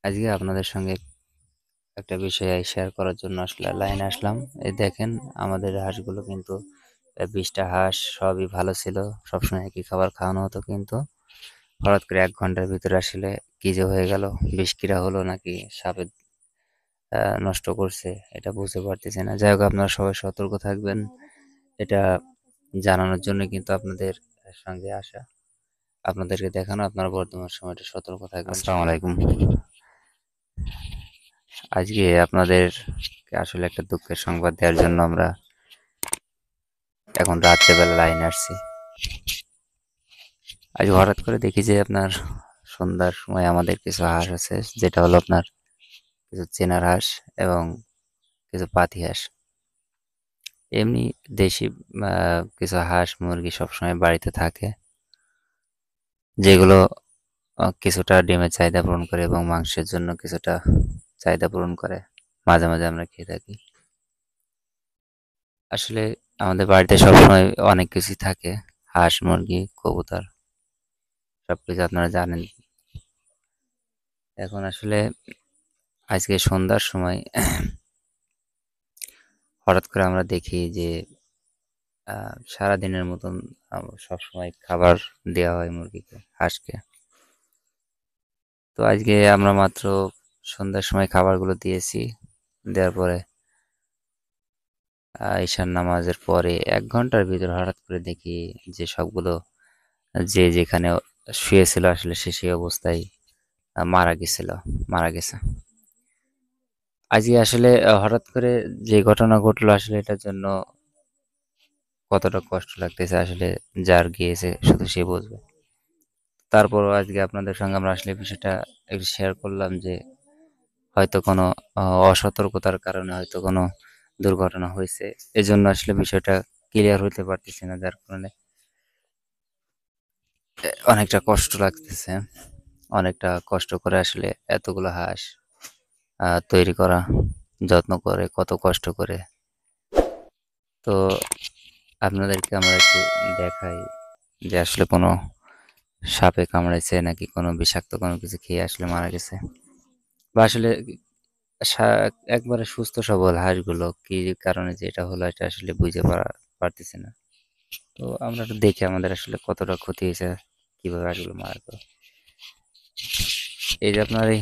আজকে আপনাদের সঙ্গে একটা বিষয় শেয়ার করার জন্য আসলে লাইনে আসলাম। এই দেখেন আমাদের হাঁসগুলো কিন্তু 20টা হাঁস সবই ভালো ছিল। সবসময় একই খাবার খাওয়ানো হতো কিন্তু হঠাৎ করে 1 ঘন্টার ভিতরে আসলে কি যে হয়ে গেল, বিষক্রিয়া হলো নাকি সাপে নষ্ট করছে এটা বুঝতে পারতেছি না। যাই হোক আপনারা সবাই সতর্ক থাকবেন। এটা জানানোর জন্য কিন্তু আপনাদের সঙ্গে আসা। আপনাদেরকে দেখানো আপনারা বর্তমান সময়টা সতর্ক থাকবেন। আসসালামু আলাইকুম। আজকে আপনাদেরকে আসলে একটা দুঃখের সংবাদ দেওয়ার জন্য আমরা এখন রাত্রেবেলা লাইনে আসছি। আজ হঠাৎ করে দেখি যে আপনার সন্ধ্যার সময় আমাদের কিছু হাঁস আছে, যেটা হলো আপনার কিছু চেনার হাঁস এবং কিছু পাতি হাঁস। এমনি দেশি কিছু হাঁস মুরগি সবসময় বাড়িতে থাকে, যেগুলো কিছুটা ডিমের চাহিদা পূরণ করে এবং মাংসের জন্য কিছুটা চাহিদা পূরণ করে। মাঝে মাঝে আমরা খেয়ে থাকি। আসলে আমাদের বাড়িতে সবসময় অনেক কিছুই থাকে, হাঁস মুরগি কবুতর সবকিছু আপনারা জানেন। এখন আসলে আজকে সন্ধ্যার সময় হঠাৎ করে আমরা দেখি যে সারাদিনের মতন সবসময় খাবার দেওয়া হয় মুরগিকে, হাঁসকে। তো আজকে আমরা মাত্র সন্ধ্যার সময় খাবারগুলো দিয়েছি। দেওয়ার পরে ঈশান নামাজের পরে 1 ঘন্টার ভিতর হঠাৎ করে দেখি যে সবগুলো যে যেখানে শুয়েছিল আসলে সে সেই অবস্থায় মারা গেছে। আজকে আসলে হঠাৎ করে যে ঘটনা ঘটলো আসলে এটার জন্য কতটা কষ্ট লাগতেছে আসলে যার গিয়েছে শুধু সে বুঝবে। তারপরও আজকে আপনাদের সঙ্গে আমরা আসলে বিষয়টা একটু শেয়ার করলাম যে হয়তো কোনো অসতর্কতার কারণে হয়তো কোনো দুর্ঘটনা হয়েছে। এজন্য আসলে বিষয়টা ক্লিয়ার হইতে পারতেছি না, যার কারণে অনেকটা কষ্ট লাগতেছে। অনেকটা কষ্ট করে আসলে এতগুলো হাঁস তৈরি করা, যত্ন করে কত কষ্ট করে। তো আপনাদেরকে আমরা একটু দেখাই যে আসলে কোনো সাপে কামড়াইছে নাকি কোনো বিষাক্ত কোনো কিছু খেয়ে আসলে মারা গেছে, বা আসলে একবারে সুস্থ সবল হাঁসগুলো কি কারণে যে এটা হলো এটা আসলে বুঝতে পারতেছি না। তো আমরা একটু দেখি আমাদের আসলে কতটা ক্ষতি হয়েছে, কিভাবে হাঁসগুলো মারা গেল। এই যে আপনার এই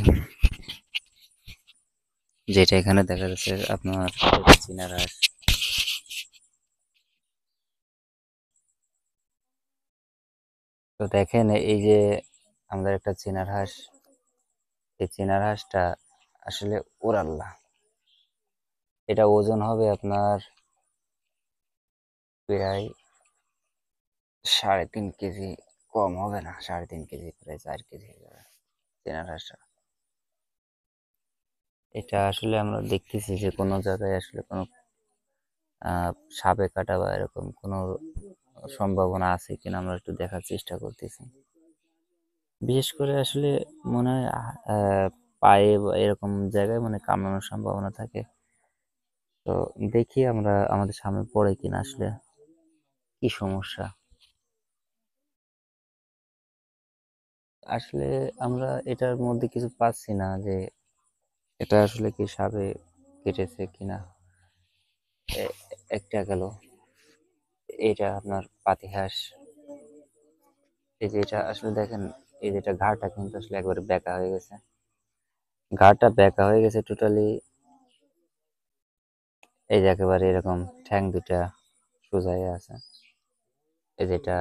যেটা এখানে দেখা যাচ্ছে আপনার চীনা হাঁস। তো দেখেন এই যে আমাদের একটা চীনার হাঁস, এই চীনার হাঁসটা আসলে ওরাল্লা, এটা ওজন হবে আপনার প্রায় 3.5 কেজি, কম হবে না, 3.5 কেজি, প্রায় 4 কেজি হয়ে যাবে চীনার হাঁসটা। এটা আসলে আমরা দেখতেছি যে কোনো জায়গায় আসলে কোনো সাপে কাটা বা এরকম কোনো সম্ভাবনা আছে কিনা আমরা একটু দেখার চেষ্টা করতেছি। বিশেষ করে আসলে মনে হয় পায়ে বা এরকম জায়গায় মানে কামড়ানোর সম্ভাবনা থাকে। তো দেখি আমরা আমাদের সামনে পড়ে কিনা আসলে কি সমস্যা। আসলে আমরা এটার মধ্যে কিছু পাচ্ছি না যে এটা আসলে কি সাপে কেটেছে কিনা। একটা গেল, এটা আপনার পাতি হাঁস। এই যে এটা আসলে দেখেন, এই যে এটা ঘাড়টা কিন্তু আসলে একবারে বেঁকা হয়ে গেছে, ঘাড়টা বেঁকা হয়ে গেছে টোটালি। এই যে একেবারে এরকম ঠ্যাং দুটা সোজা হয়ে আছে। এই যেটা,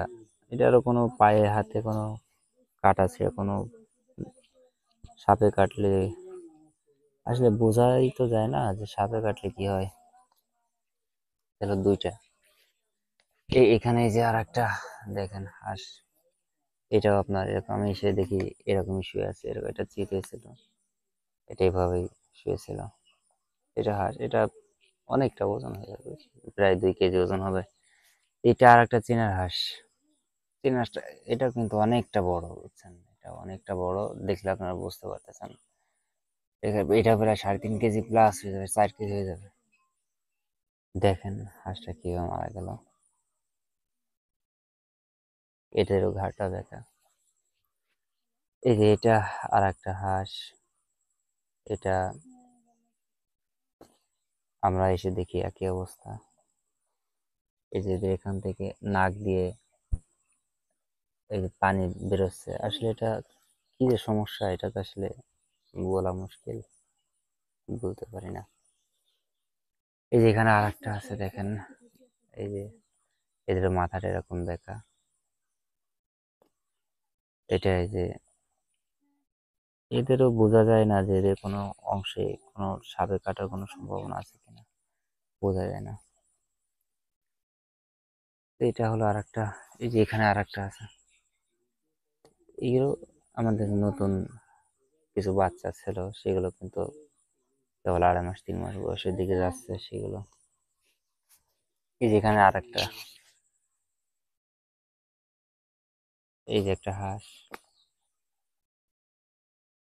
এটারও কোনো পায়ে হাতে কোনো কাটা ছিল, কোনো সাপে কাটলে আসলে বোঝাই তো যায় না যে সাপে কাটলে কি হয়। এগুলো দুইটা। এখানে এই যে আর একটা দেখেন হাঁস, এটাও আপনার এরকম, আমি এসে দেখি এরকমই শুয়ে আছে, এরকম এটা চিত হয়েছিল, এটা এইভাবেই শুয়েছিল। এটা হাঁস, এটা অনেকটা ওজন হয়ে যাবে, প্রায় 2 কেজি ওজন হবে। এটা আর একটা চীনার হাঁস। চীনা হাঁসটা এটা কিন্তু অনেকটা বড়, বুঝছেন, এটা অনেকটা বড়, দেখলে আপনারা বুঝতে পারতেছেন। এটা প্রায় 3.5 কেজি প্লাস হয়ে যাবে, 4 কেজি হয়ে যাবে। দেখেন হাঁসটা কিভাবে মারা গেল, এটারও ঘাড়টা দেখা। এই যে এটা আর একটা হাঁস, এটা আমরা এসে দেখি একই অবস্থা। এই যে এখান থেকে নাক দিয়ে এই যে পানি বেরোচ্ছে, আসলে এটা কি যে সমস্যা, এটা তো আসলে বলা মুশকিল, বলতে পারি না। এই যে এখানে আর একটা আছে দেখেন, এই যে এদের মাথাটা এরকম দেখা, এটা এই যে এদেরও বোঝা যায় না যে এদের কোনো অংশে কোনো সাপে কাটার কোনো সম্ভাবনা আছে কিনা, বোঝা যায় না। এটা হলো আর একটা, এই যে এখানে আর একটা আছে, এগুলো আমাদের নতুন কিছু বাচ্চা ছিল, সেগুলো কিন্তু কেবল 2.5 মাস 3 মাস বয়সের দিকে যাচ্ছে সেগুলো। এই যে এখানে আর একটা, এই যে একটা হাঁস,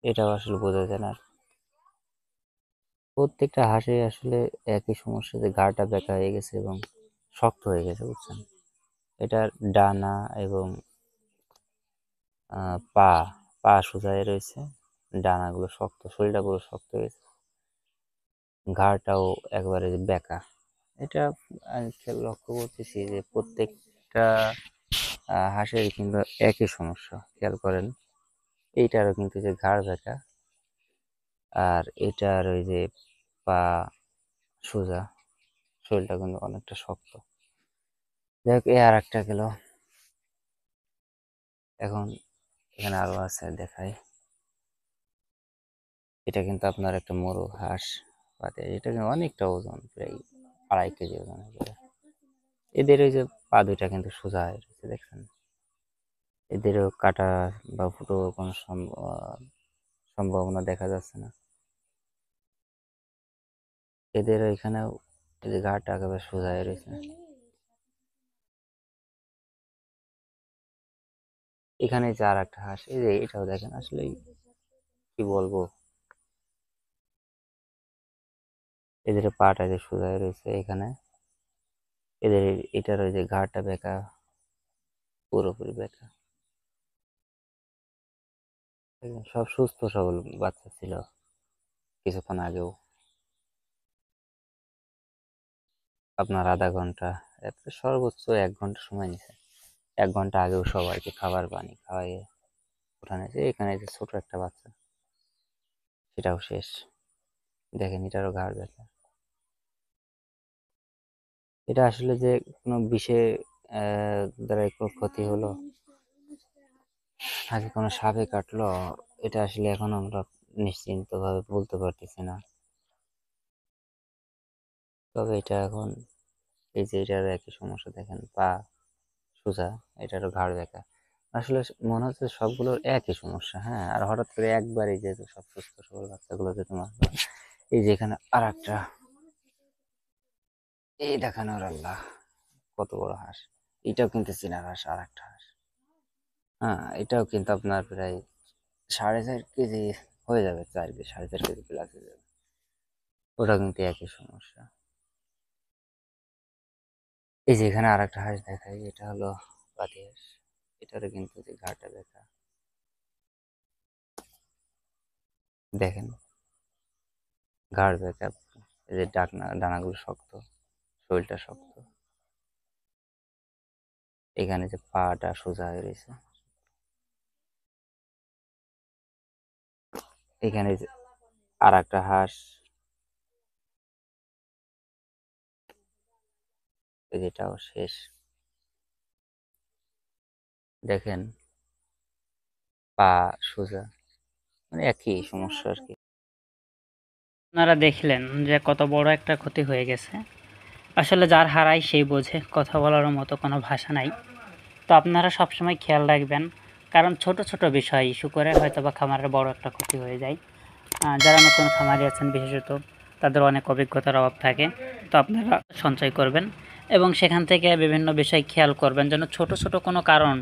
এটাও আসলে বোঝা যায় না। প্রত্যেকটা হাঁসে আসলে একই সমস্যা, যে গাটা ব্যথা হয়ে গেছে এবং শক্ত হয়ে গেছে, বুঝছেন। এটার ডানা এবং পা পা সোজা হয়ে রয়েছে, ডানাগুলো শক্ত, শরীরটা পুরো শক্ত হয়ে গেছে, ঘাড়টাও একবারে বেঁকা। এটা আমি লক্ষ্য করতেছি যে প্রত্যেকটা হাঁসের কিন্তু একই সমস্যা, খেয়াল করেন। এইটারও কিন্তু যে ঘাড় বেঁকা, আর এটার ওই যে পা সোজা, শরীরটা কিন্তু অনেকটা শক্ত। যাই হোক, এই আর একটা গেল। এখন এখানে আরো আছে, দেখাই। এটা কিন্তু আপনার একটা মোরগ হাঁস পাতে, এটা কিন্তু অনেকটা ওজন, প্রায় 2.5 কেজি ওজন হবে। এদের ওই যে পা দুইটা কিন্তু সোজা হয়ে রয়েছে, দেখছেন। এদেরও কাটা বা ফুটো কোনো সম্ভাবনা দেখা যাচ্ছে না। এদের এখানেও এই যে ঘাড়টা একেবারে সোজা হয়ে রয়েছে। এখানে যে আর একটা হাঁস, এই যে এটাও দেখেন, আসলে কি বলবো, এদের পাটা যে সোজা হয়ে রয়েছে এখানে, এদের এটার ওই যে ঘাড়টা বেঁকা, পুরোপুরি বেঁকা। সব সুস্থ সবল বাচ্চা ছিল কিছুক্ষণ আগেও। আপনার আধা ঘন্টা, সর্বোচ্চ 1 ঘন্টা সময় নিছে। 1 ঘন্টা আগেও সবাইকে খাবার পানি খাওয়াইয়ে ওঠানেছে। এখানে যে ছোট একটা বাচ্চা, সেটাও শেষ। দেখেন, এটারও ঘাড় ব্যথা। এটা আসলে যে কোনো বিষে দ্বারা কোনো ক্ষতি হলো নাকি কোনো সাপে কাটলো, এটা আসলে এখন আমরা নিশ্চিন্ত ভাবে বলতে পারতেছি না। তবে এটা এখন, এই যে এটার একই সমস্যা, দেখেন পা সোজা, এটারও ঘাড় ব্যথা। আসলে মনে হচ্ছে সবগুলোর একই সমস্যা। হ্যাঁ, আর হঠাৎ করে একবারই যেহেতু সব সুস্থ সবল বাচ্চাগুলো যে তোমার, এই যে এখানে আর একটা, এই দেখানোর আল্লাহ, কত বড় হাঁস। এটাও কিন্তু চীনা হাঁস, আর একটা হাঁস। হ্যাঁ, এটাও কিন্তু আপনার প্রায় 4.5 কেজি হয়ে যাবে, 4 কেজি 4.5 কেজি প্লাস হয়ে যাবে। ওটা কিন্তু একই সমস্যা। এই যে এখানে আর একটা হাঁস দেখাই, এটা হলো পাতি হাঁস। এটারও কিন্তু যে ঘাড়টা দেখা, দেখেন ঘাড় বেঁকা, এই যে ডানাগুলো শক্ত, শরীরটা শক্ত। এখানে যে পাটা সোজা হয়ে রয়েছে, এখানে যে আর একটা হাঁস, যেটাও শেষ। দেখেন পা সোজা, মানে একই সমস্যা আর কি। আপনারা দেখলেন যে কত বড় একটা ক্ষতি হয়ে গেছে। আসলে যার হারায় সেই বোঝে, কথা বলার মতো কোনো ভাষা নাই। তো আপনারা সবসময় খেয়াল রাখবেন, কারণ ছোট ছোট বিষয় ইস্যু করে হয়তো বা খামারের বড় একটা ক্ষতি হয়ে যায়। যারা নতুন খামারি আছেন বিশেষত, তাদের অনেক অভিজ্ঞতার অভাব থাকে। তো আপনারা সঞ্চয় করবেন এবং সেখান থেকে বিভিন্ন বিষয় খেয়াল করবেন, যেন ছোট ছোট কোনো কারণ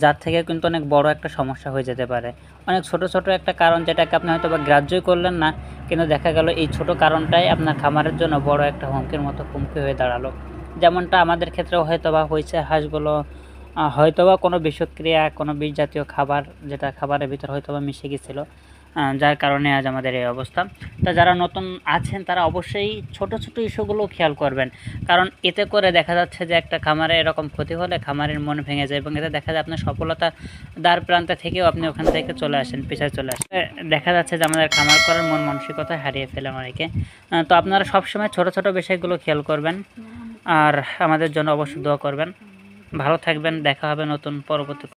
যার থেকে কিন্তু অনেক বড় একটা সমস্যা হয়ে যেতে পারে। অনেক ছোট ছোট একটা কারণ যেটাকে আপনি হয়তো বা গ্রাহ্যই করলেন না, কিন্তু দেখা গেল এই ছোট কারণটাই আপনার খামারের জন্য বড় একটা হুমকির মতো হুমকি হয়ে দাঁড়ালো। যেমনটা আমাদের ক্ষেত্রেও হয়তো বা হয়েছে, হাঁসগুলো হয়তোবা কোনো বিষক্রিয়া, কোনো বিষ জাতীয় খাবার, যেটা খাবারের ভিতর হয়তোবা মিশে গেছিলো, যার কারণে আজ আমাদের এই অবস্থা। তা যারা নতুন আছেন তারা অবশ্যই ছোট ছোট ইস্যুগুলো খেয়াল করবেন, কারণ এতে করে দেখা যাচ্ছে যে একটা খামারে এরকম ক্ষতি হলে খামারের মন ভেঙে যায় এবং এতে দেখা যায় আপনার সফলতা দ্বার প্রান্তে থেকেও আপনি ওখান থেকে চলে আসেন, পিছায় চলে আসেন। দেখা যাচ্ছে যে আমাদের খামার করার মন মানসিকতা হারিয়ে ফেলেন অনেকে। তো আপনারা সবসময় ছোট ছোট বিষয়গুলো খেয়াল করবেন আর আমাদের জন্য অবশ্যই দোয়া করবেন। ভালো থাকবেন, দেখা হবে নতুন পরবর্তী